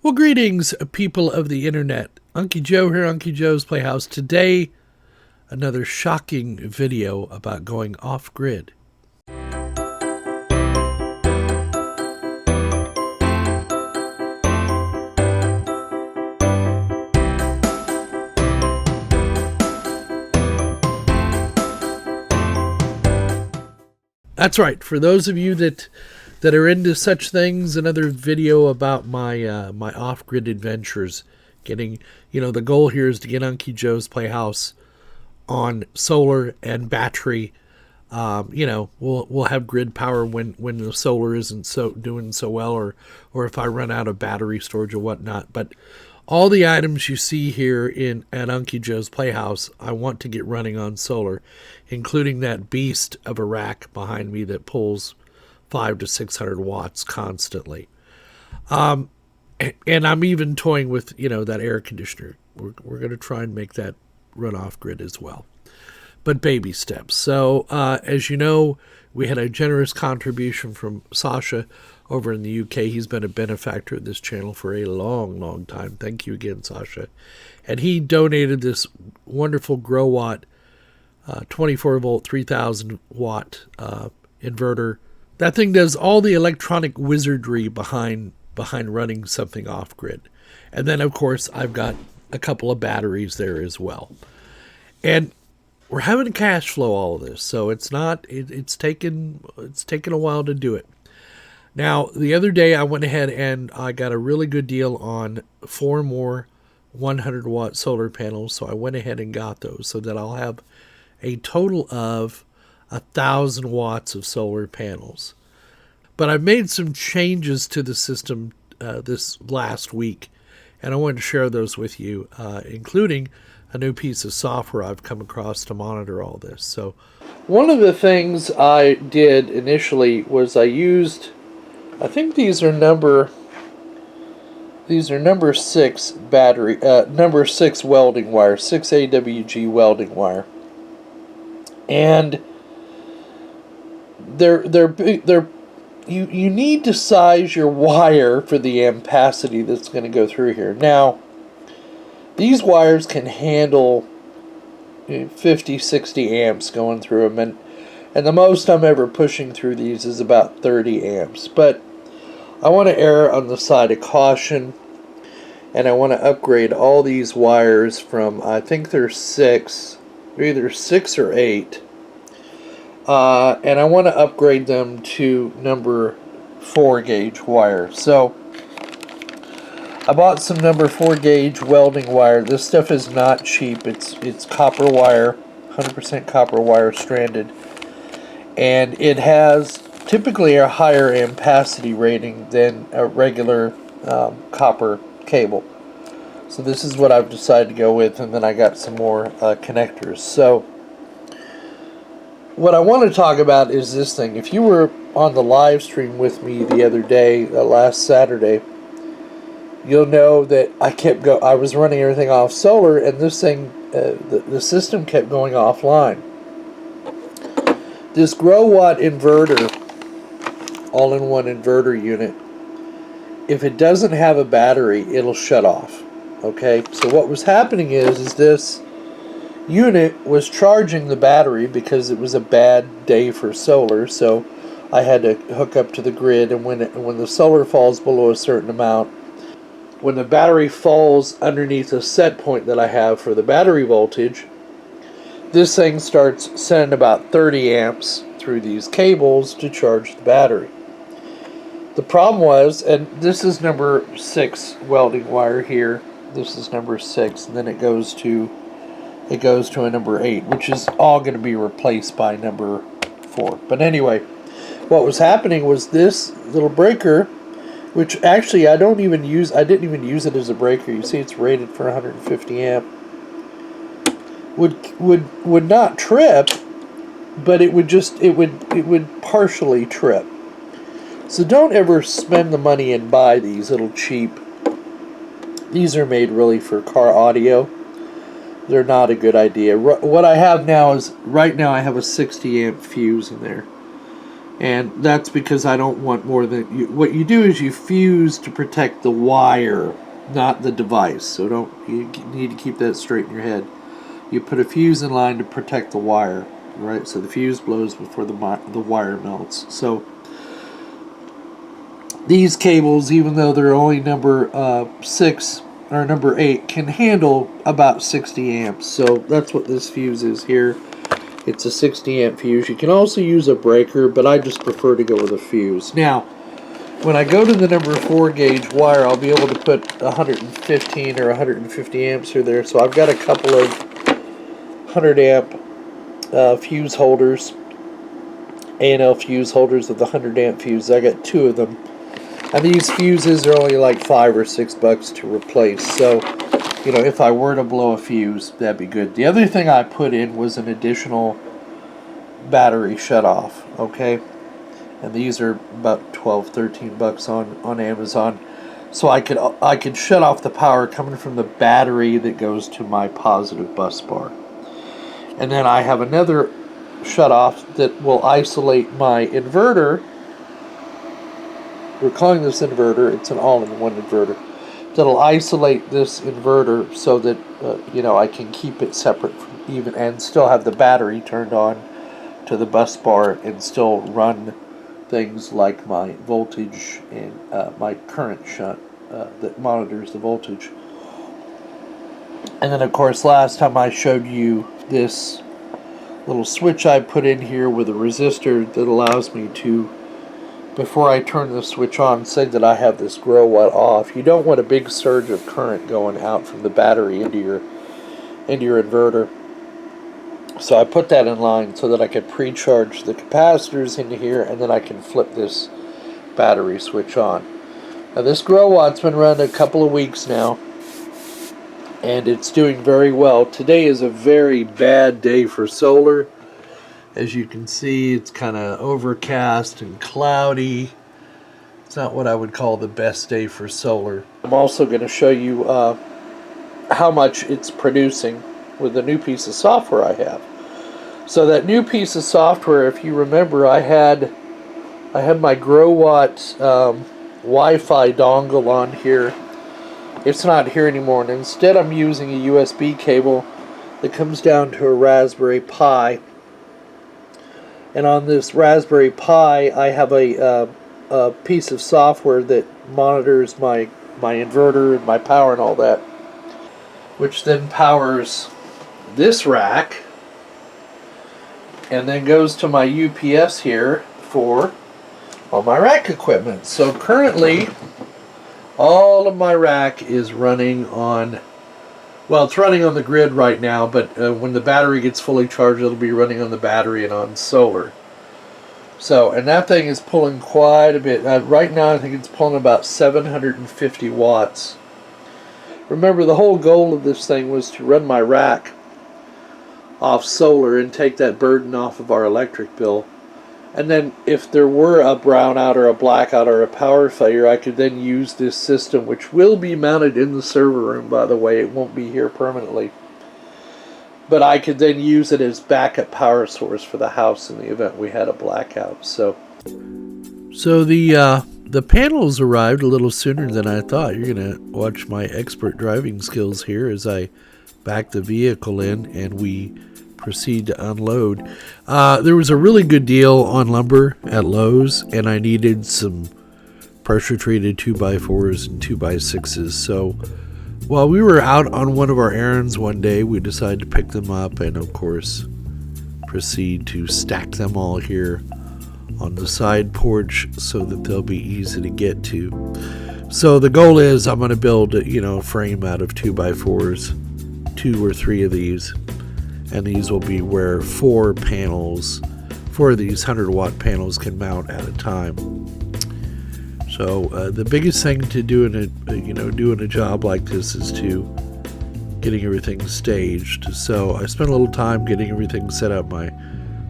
Well, greetings, people of the internet. Unky Joe here, Unky Joe's Playhouse. Today, another shocking video about going off-grid. That's right. For those of you that are into such things, another video about my my off-grid adventures. Getting, the goal here is to get Unky Joe's Playhouse on solar and battery. We'll have grid power when the solar isn't doing so well, or if I run out of battery storage or whatnot. But all the items you see here at Unky Joe's Playhouse, I want to get running on solar, including that beast of a rack behind me that pulls 500 to 600 watts constantly. And I'm even toying with, that air conditioner. We're going to try and make that run off grid as well. But baby steps. So, as you know, we had a generous contribution from Sasha over in the UK. He's been a benefactor of this channel for a long, long time. Thank you again, Sasha. And he donated this wonderful GrowWatt 24 volt, 3000 watt inverter. That thing does all the electronic wizardry behind running something off grid. And then, of course, I've got a couple of batteries there as well. And we're having to cash flow all of this, so it's taken a while to do it. Now, the other day I went ahead and I got a really good deal on 4 more 100 watt solar panels, so I went ahead and got those so that I'll have a total of 1,000 watts of solar panels. But I've made some changes to the system this last week, and I wanted to share those with you, including a new piece of software I've come across to monitor all this. So one of the things I did initially was I used, I think these are number 6 battery, number 6 welding wire, 6 AWG welding wire. And you need to size your wire for the ampacity that's going to go through here. Now, these wires can handle 50, 60 amps going through them, and the most I'm ever pushing through these is about 30 amps. But I want to err on the side of caution, and I want to upgrade all these wires from, I think they're 6, they're either 6 or 8, and I want to upgrade them to number 4 gauge wire. So I bought some number 4 gauge welding wire. This stuff is not cheap. It's copper wire, 100% copper wire stranded, and it has typically a higher ampacity rating than a regular copper cable. So this is what I've decided to go with, and then I got some more connectors. So what I want to talk about is this thing. If you were on the live stream with me the other day, last Saturday, you'll know that I was running everything off solar, and this thing, the system kept going offline. This GrowWatt inverter, all-in-one inverter unit, if it doesn't have a battery, it'll shut off. Okay, so what was happening is this unit was charging the battery because it was a bad day for solar, so I had to hook up to the grid, and when the solar falls below a certain amount, when the battery falls underneath a set point that I have for the battery voltage, this thing starts sending about 30 amps through these cables to charge the battery. The problem was, and this is number 6 welding wire here, this is number 6, and then it goes to a number 8, which is all going to be replaced by number 4. But anyway, what was happening was this little breaker, which actually I didn't even use it as a breaker. You see it's rated for 150 amp. Would not trip, but it would partially trip. So don't ever spend the money and buy these little cheap. These are made really for car audio. They're not a good idea. What I have now is, right now I have a 60 amp fuse in there. And that's because I don't want more than... what you do is you fuse to protect the wire, not the device. So you need to keep that straight in your head. You put a fuse in line to protect the wire, right? So the fuse blows before the wire melts. So these cables, even though they're only number 6 or number 8, can handle about 60 amps. So that's what this fuse is here. It's a 60 amp fuse. You can also use a breaker, but I just prefer to go with a fuse. Now, when I go to the number 4 gauge wire, I'll be able to put 115 or 150 amps through there. So I've got a couple of 100 amp fuse holders, A&L fuse holders with the 100 amp fuse. I got 2 of them. And these fuses are only like $5 or $6 to replace. So, you know, if I were to blow a fuse, that'd be good. The other thing I put in was an additional battery shutoff, okay? And these are about $12-13 on Amazon. So I could shut off the power coming from the battery that goes to my positive bus bar. And then I have another shutoff that will isolate my inverter. We're calling this inverter, it's an all-in-one inverter, that'll isolate this inverter so that you know, I can keep it separate from even, and still have the battery turned on to the bus bar and still run things like my voltage and my current shunt that monitors the voltage. And then of course last time I showed you this little switch I put in here with a resistor that allows me to, before I turn the switch on, say that I have this grow watt off. You don't want a big surge of current going out from the battery into your inverter. So I put that in line so that I can pre-charge the capacitors into here, and then I can flip this battery switch on. Now this grow watt's been running a couple of weeks now, and it's doing very well. Today is a very bad day for solar. As you can see, it's kind of overcast and cloudy. It's not what I would call the best day for solar. I'm also going to show you how much it's producing with the new piece of software I have. So that new piece of software, if you remember, I had my grow watt Wi-Fi dongle on here. It's not here anymore, and instead I'm using a USB cable that comes down to a Raspberry Pi. And on this Raspberry Pi, I have a piece of software that monitors my inverter and my power and all that, which then powers this rack, and then goes to my UPS here for all my rack equipment. So currently, all of my rack is running on, well, it's running on the grid right now, but when the battery gets fully charged, it'll be running on the battery and on solar. So, and that thing is pulling quite a bit. Right now, I think it's pulling about 750 watts. Remember, the whole goal of this thing was to run my rack off solar and take that burden off of our electric bill. And then if there were a brownout or a blackout or a power failure, I could then use this system, which will be mounted in the server room, by the way. It won't be here permanently. But I could then use it as backup power source for the house in the event we had a blackout. So the panels arrived a little sooner than I thought. You're going to watch my expert driving skills here as I back the vehicle in and we proceed to unload. There was a really good deal on lumber at Lowe's, and I needed some pressure treated 2x4s and 2x6s. So while we were out on one of our errands one day, we decided to pick them up and of course proceed to stack them all here on the side porch so that they'll be easy to get to. So the goal is I'm going to build a frame out of 2x4s, 2 or 3 of these, and these will be where 4 of these 100-watt panels can mount at a time. So the biggest thing to do doing a job like this is to getting everything staged. So I spent a little time getting everything set up. My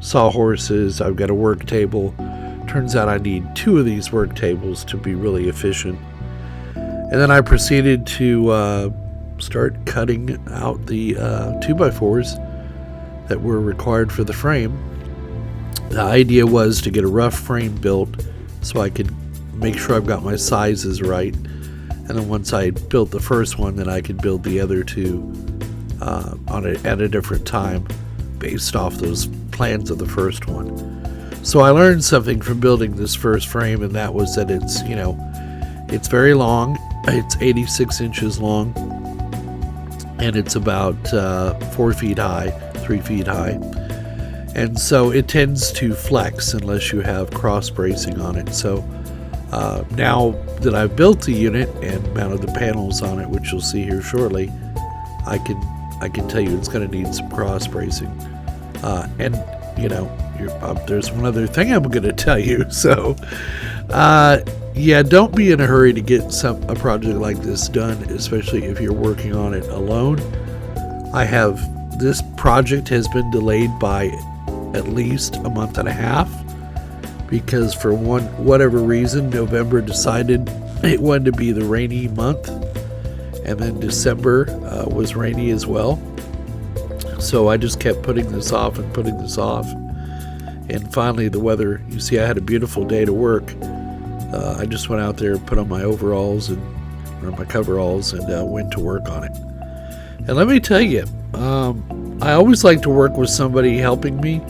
sawhorses, I've got a work table. Turns out I need 2 of these work tables to be really efficient. And then I proceeded to start cutting out the 2x4s that were required for the frame. The idea was to get a rough frame built so I could make sure I've got my sizes right. And then once I built the first one, then I could build the other two at a different time based off those plans of the first one. So I learned something from building this first frame, and that was that it's very long. It's 86 inches long, and it's about 4 feet high, 3 feet high. And so it tends to flex unless you have cross bracing on it. So now that I've built the unit and mounted the panels on it, which you'll see here shortly, I can tell you it's going to need some cross bracing. And there's one other thing I'm going to tell you. So yeah, don't be in a hurry to get a project like this done, especially if you're working on it alone. This project has been delayed by at least a month and a half because for whatever reason, November decided it wanted to be the rainy month, and then December was rainy as well. So I just kept putting this off and putting this off, and finally the weather, you see I had a beautiful day to work. I just went out there, put on my overalls or my coveralls, and went to work on it. And let me tell you, I always like to work with somebody helping me.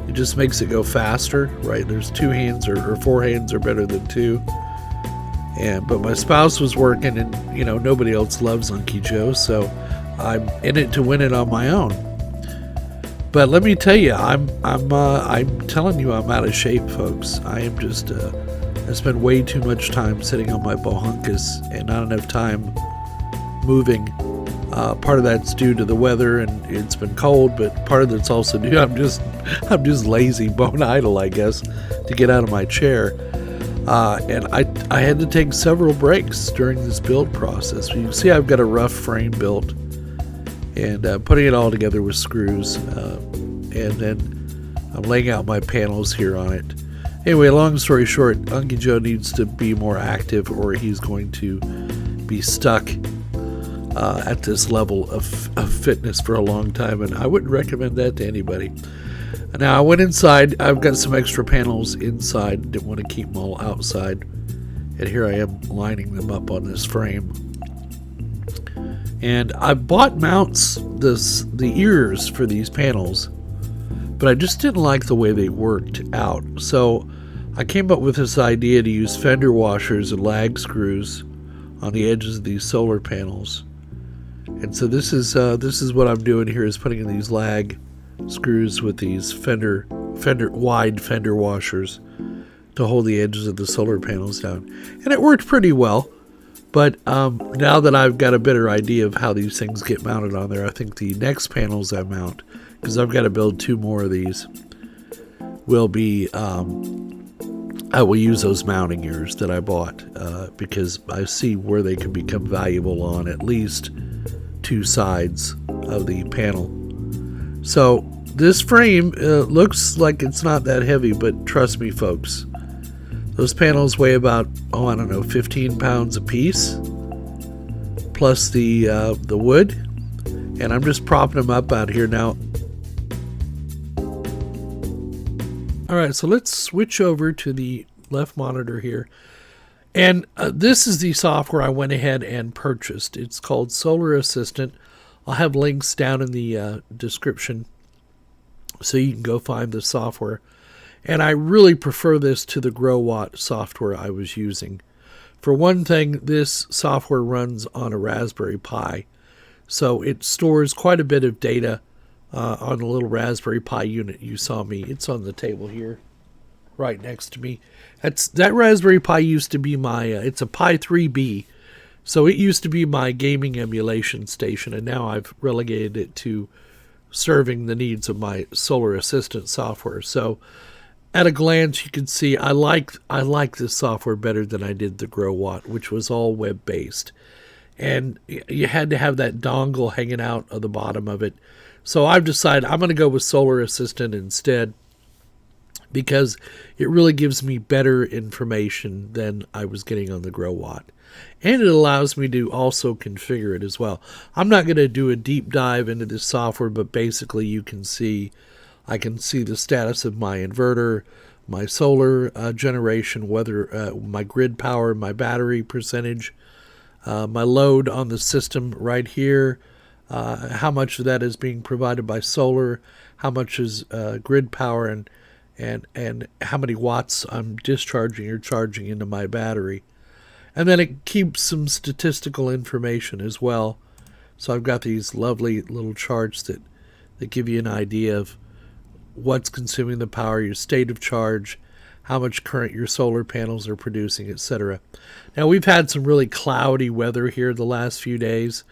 It just makes it go faster, right? There's 2 hands or 4 hands are better than 2. But my spouse was working, and nobody else loves Unky Joe, so I'm in it to win it on my own. But let me tell you, I'm telling you, I'm out of shape, folks. I am just I spend way too much time sitting on my bohunkus and not enough time moving. Part of that's due to the weather, and it's been cold, but part of it's also due I'm just lazy, bone idle, I guess, to get out of my chair. And I had to take several breaks during this build process. You see, I've got a rough frame built, and putting it all together with screws, and then I'm laying out my panels here on it. Anyway, long story short, Unky Joe needs to be more active, or he's going to be stuck at this level of fitness for a long time, and I wouldn't recommend that to anybody. Now, I went inside. I've got some extra panels inside. Didn't want to keep them all outside, and here I am lining them up on this frame. And I bought mounts, the ears for these panels, but I just didn't like the way they worked out. So I came up with this idea to use fender washers and lag screws on the edges of these solar panels. And so this is what I'm doing here, is putting in these lag screws with these wide fender washers to hold the edges of the solar panels down. And it worked pretty well. But now that I've got a better idea of how these things get mounted on there, I think the next panels I mount, because I've got to build 2 more of these, will be I will use those mounting ears that I bought because I see where they can become valuable on at least 2 sides of the panel. So this frame looks like it's not that heavy, but trust me, folks, those panels weigh about 15 pounds a piece, plus the wood, and I'm just propping them up out here now. All right, so let's switch over to the left monitor here. And this is the software I went ahead and purchased. It's called Solar Assistant. I'll have links down in the description so you can go find the software. And I really prefer this to the GrowWatt software I was using. For one thing, this software runs on a Raspberry Pi. So it stores quite a bit of data on the little Raspberry Pi unit you saw me. It's on the table here, right next to me. That Raspberry Pi used to be my, it's a Pi 3B. So it used to be my gaming emulation station, and now I've relegated it to serving the needs of my Solar Assistant software. So at a glance, you can see I like this software better than I did the GrowWatt, which was all web-based. And you had to have that dongle hanging out of the bottom of it. So I've decided I'm going to go with Solar Assistant instead, because it really gives me better information than I was getting on the GrowWatt. And it allows me to also configure it as well. I'm not going to do a deep dive into this software, but basically you can see I can see the status of my inverter, my solar generation, whether my grid power, my battery percentage, my load on the system right here, how much of that is being provided by solar, how much is grid power, and how many watts I'm discharging or charging into my battery. And then it keeps some statistical information as well. So I've got these lovely little charts that give you an idea of what's consuming the power, your state of charge, how much current your solar panels are producing, etc. Now, we've had some really cloudy weather here the last few days.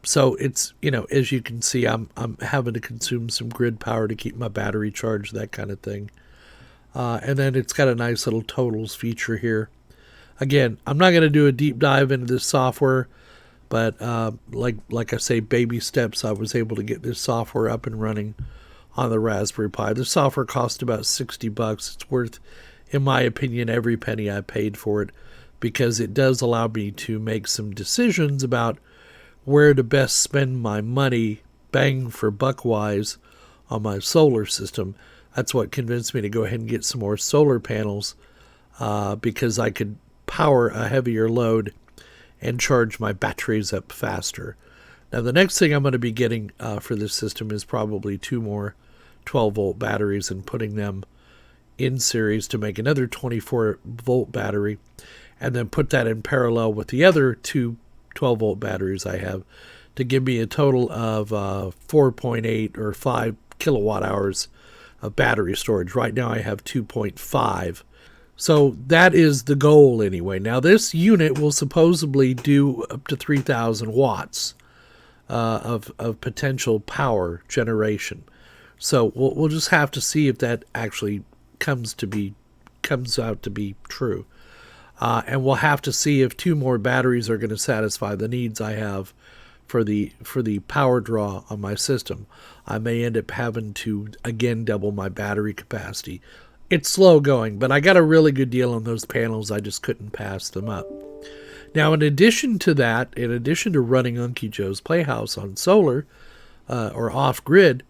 So it's, as you can see, I'm having to consume some grid power to keep my battery charged, that kind of thing. And then it's got a nice little totals feature here. Again, I'm not going to do a deep dive into this software, but like I say, baby steps, I was able to get this software up and running on the Raspberry Pi. The software cost about $60. It's worth, in my opinion, every penny I paid for it, because it does allow me to make some decisions about where to best spend my money, bang for buck wise, on my solar system. That's what convinced me to go ahead and get some more solar panels, because I could power a heavier load and charge my batteries up faster. Now, the next thing I'm going to be getting for this system is probably 2 more 12-volt batteries and putting them in series to make another 24-volt battery, and then put that in parallel with the other 2 12-volt batteries I have to give me a total of 4.8 or 5 kilowatt hours of battery storage. Right now I have 2.5. So that is the goal anyway. Now, this unit will supposedly do up to 3,000 watts of potential power generation. So we'll just have to see if that actually comes out to be true. And we'll have to see if 2 more batteries are going to satisfy the needs I have for the power draw on my system. I may end up having to again double my battery capacity. It's slow going, but I got a really good deal on those panels. I just couldn't pass them up. Now, in addition to that, in addition to running Unky Joe's Playhouse on solar or off-grid,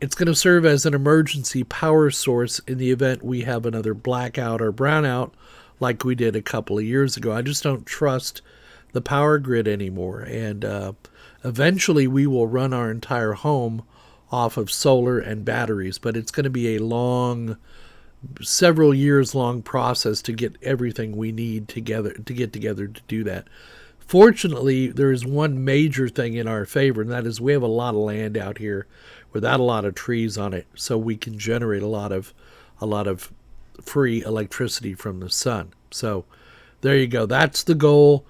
it's going to serve as an emergency power source in the event we have another blackout or brownout like we did a couple of years ago. I just don't trust the power grid anymore, and eventually we will run our entire home off of solar and batteries, but it's going to be a long, several years long process to get everything we need together to do that. Fortunately, there is one major thing in our favor, and that is we have a lot of land out here without a lot of trees on it, so we can generate a lot of free electricity from the sun. So there you go. That's the goal,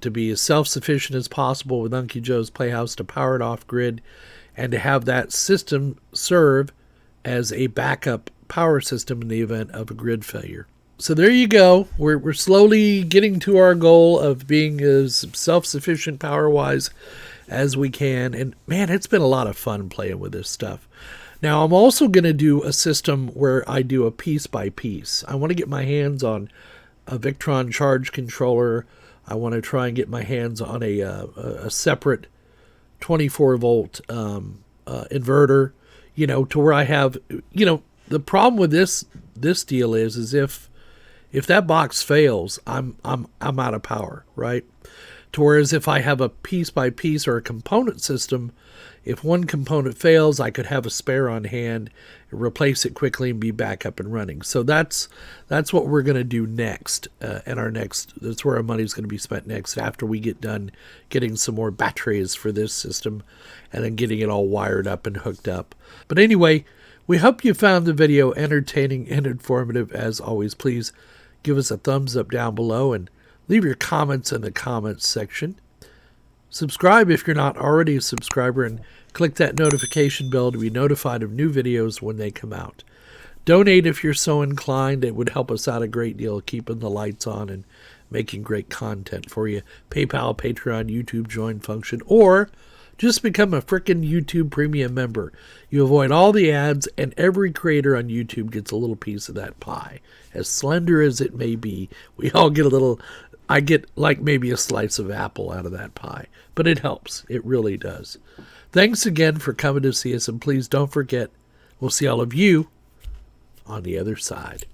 to be as self-sufficient as possible with Unky Joe's Playhouse, to power it off grid, and to have that system serve as a backup power system in the event of a grid failure. So there you go. We're slowly getting to our goal of being as self-sufficient power-wise as we can. And man, it's been a lot of fun playing with this stuff. Now, I'm also going to do a system where I do a piece by piece. I want to get my hands on a Victron charge controller. I want to try and get my hands on a separate 24-volt inverter, to where I have, the problem with this deal is if that box fails, I'm out of power, right? To whereas if I have a piece by piece or a component system, if one component fails, I could have a spare on hand, replace it quickly, and be back up and running. So that's what we're going to do next, that's where our money's going to be spent next, after we get done getting some more batteries for this system and then getting it all wired up and hooked up. But anyway, we hope you found the video entertaining and informative. As always, please give us a thumbs up down below and leave your comments in the comments section. Subscribe if you're not already a subscriber, and click that notification bell to be notified of new videos when they come out. Donate if you're so inclined. It would help us out a great deal, keeping the lights on and making great content for you. PayPal, Patreon, YouTube join function, or just become a frickin' YouTube premium member. You avoid all the ads, and every creator on YouTube gets a little piece of that pie. As slender as it may be, we all get a little. I get like maybe a slice of apple out of that pie, but it helps. It really does. Thanks again for coming to see us, and please don't forget, We'll see all of you on the other side.